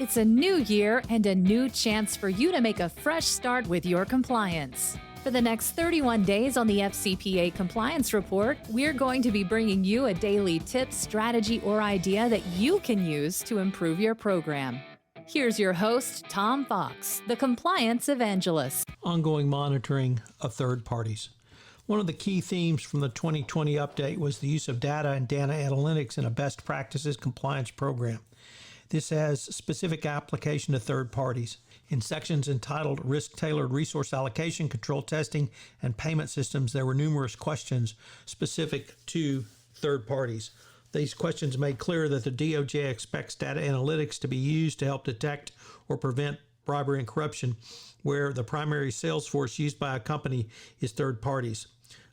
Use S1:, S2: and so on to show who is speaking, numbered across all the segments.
S1: It's a new year and a new chance for you to make a fresh start with your compliance. For the next 31 days on the FCPA Compliance Report, we're going to be bringing you a daily tip, strategy, or idea that you can use to improve your program. Here's your host, Tom Fox, the Compliance Evangelist.
S2: Ongoing monitoring of third parties. One of the key themes from the 2020 update was the use of data and data analytics in a best practices compliance program. This has specific application to third parties. In sections entitled Risk-Tailored Resource Allocation, Control Testing, and Payment Systems, there were numerous questions specific to third parties. These questions made clear that the DOJ expects data analytics to be used to help detect or prevent bribery and corruption, where the primary sales force used by a company is third parties.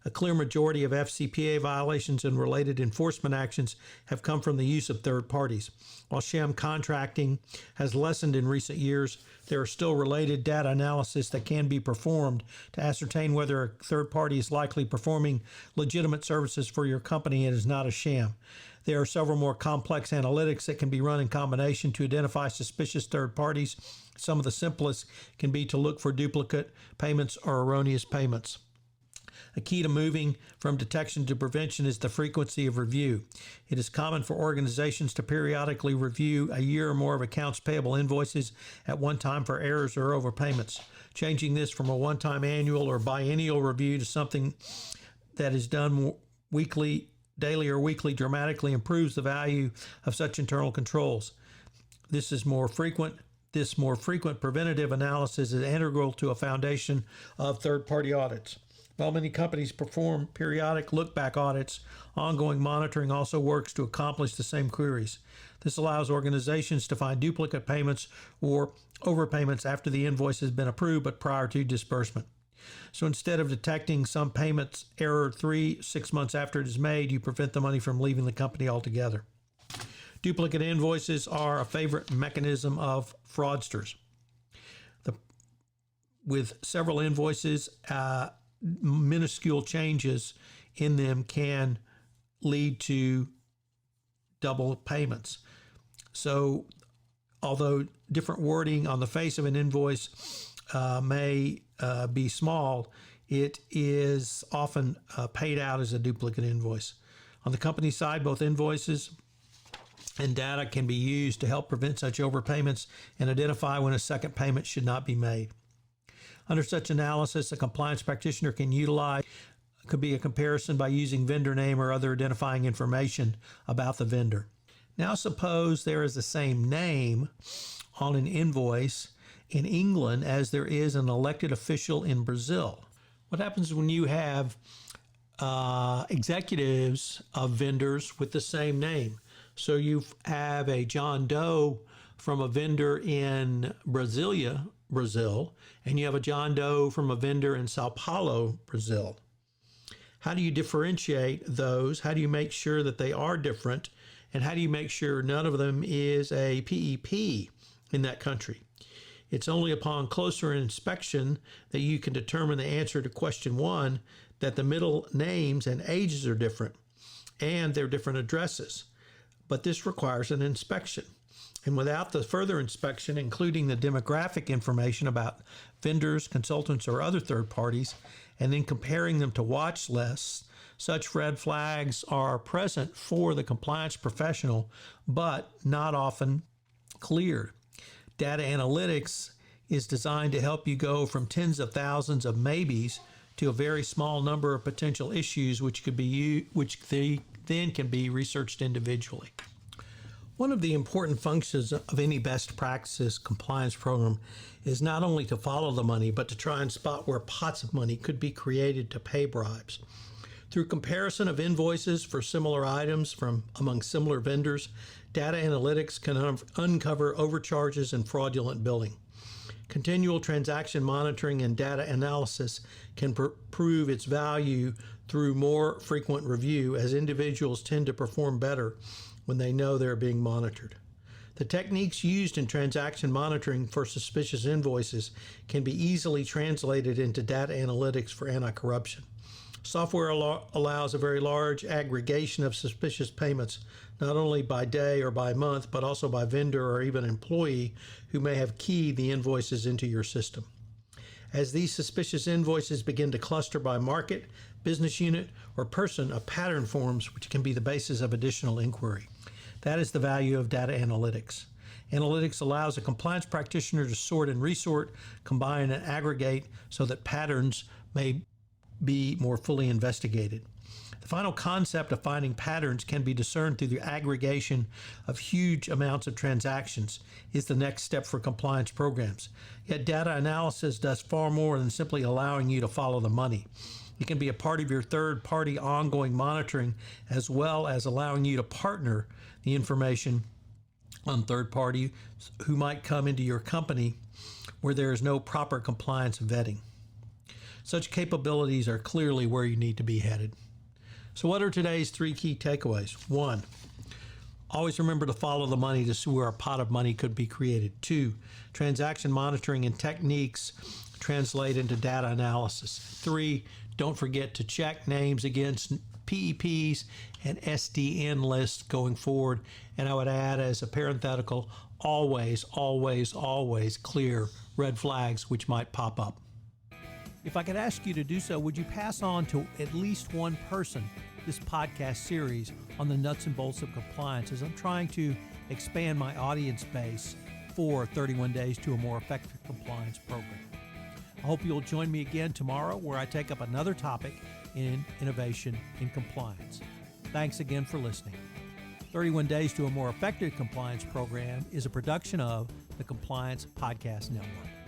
S2: A clear majority of FCPA violations and related enforcement actions have come from the use of third parties. While sham contracting has lessened in recent years, there are still related data analysis that can be performed to ascertain whether a third party is likely performing legitimate services for your company and is not a sham. There are several more complex analytics that can be run in combination to identify suspicious third parties. Some of the simplest can be to look for duplicate payments or erroneous payments. A key to moving from detection to prevention is the frequency of review. It is common for organizations to periodically review a year or more of accounts payable invoices at one time for errors or overpayments. Changing this from a one-time annual or biennial review to something that is done weekly, daily, or weekly dramatically improves the value of such internal controls. This more frequent preventative analysis is integral to a foundation of third-party audits. While many companies perform periodic look-back audits, ongoing monitoring also works to accomplish the same queries. This allows organizations to find duplicate payments or overpayments after the invoice has been approved but prior to disbursement. So instead of detecting some payments error 3-6 months after it is made, you prevent the money from leaving the company altogether. Duplicate invoices are a favorite mechanism of fraudsters. With several invoices, minuscule changes in them can lead to double payments. So although different wording on the face of an invoice may be small, it is often paid out as a duplicate invoice. On the company side, both invoices and data can be used to help prevent such overpayments and identify when a second payment should not be made. Under such analysis, a compliance practitioner could be a comparison by using vendor name or other identifying information about the vendor. Now suppose there is the same name on an invoice in England as there is an elected official in Brazil. What happens when you have executives of vendors with the same name? So you have a John Doe from a vendor in Brazil, and you have a John Doe from a vendor in Sao Paulo, Brazil. How do you differentiate those? How do you make sure that they are different? And how do you make sure none of them is a PEP in that country? It's only upon closer inspection that you can determine the answer to question 1, that the middle names and ages are different and they're different addresses. But this requires an inspection. And without the further inspection, including the demographic information about vendors, consultants, or other third parties, and then comparing them to watch lists, such red flags are present for the compliance professional, but not often cleared. Data analytics is designed to help you go from tens of thousands of maybes to a very small number of potential issues, which then can be researched individually. One of the important functions of any best practices compliance program is not only to follow the money, but to try and spot where pots of money could be created to pay bribes. Through comparison of invoices for similar items from among similar vendors, data analytics can uncover overcharges and fraudulent billing. Continual transaction monitoring and data analysis can prove its value through more frequent review, as individuals tend to perform better when they know they're being monitored. The techniques used in transaction monitoring for suspicious invoices can be easily translated into data analytics for anti-corruption. Software allows a very large aggregation of suspicious payments, not only by day or by month, but also by vendor or even employee who may have keyed the invoices into your system. As these suspicious invoices begin to cluster by market, business unit, or person, a pattern forms which can be the basis of additional inquiry. That is the value of data analytics. Analytics allows a compliance practitioner to sort and resort, combine and aggregate so that patterns may be more fully investigated. The final concept of finding patterns can be discerned through the aggregation of huge amounts of transactions is the next step for compliance programs. Yet data analysis does far more than simply allowing you to follow the money. It can be a part of your third-party ongoing monitoring, as well as allowing you to partner the information on third party who might come into your company where there is no proper compliance vetting. Such capabilities are clearly where you need to be headed. So what are today's 3 key takeaways? 1, always remember to follow the money to see where a pot of money could be created. 2, transaction monitoring and techniques translate into data analysis. 3, don't forget to check names against PEPs and SDN lists going forward. And I would add as a parenthetical, always, always, always clear red flags which might pop up. If I could ask you to do so, would you pass on to at least one person this podcast series on the nuts and bolts of compliance, as I'm trying to expand my audience base for 31 Days to a More Effective Compliance program. I hope you'll join me again tomorrow, where I take up another topic in innovation in compliance. Thanks again for listening. 31 Days to a More Effective Compliance program is a production of the Compliance Podcast Network.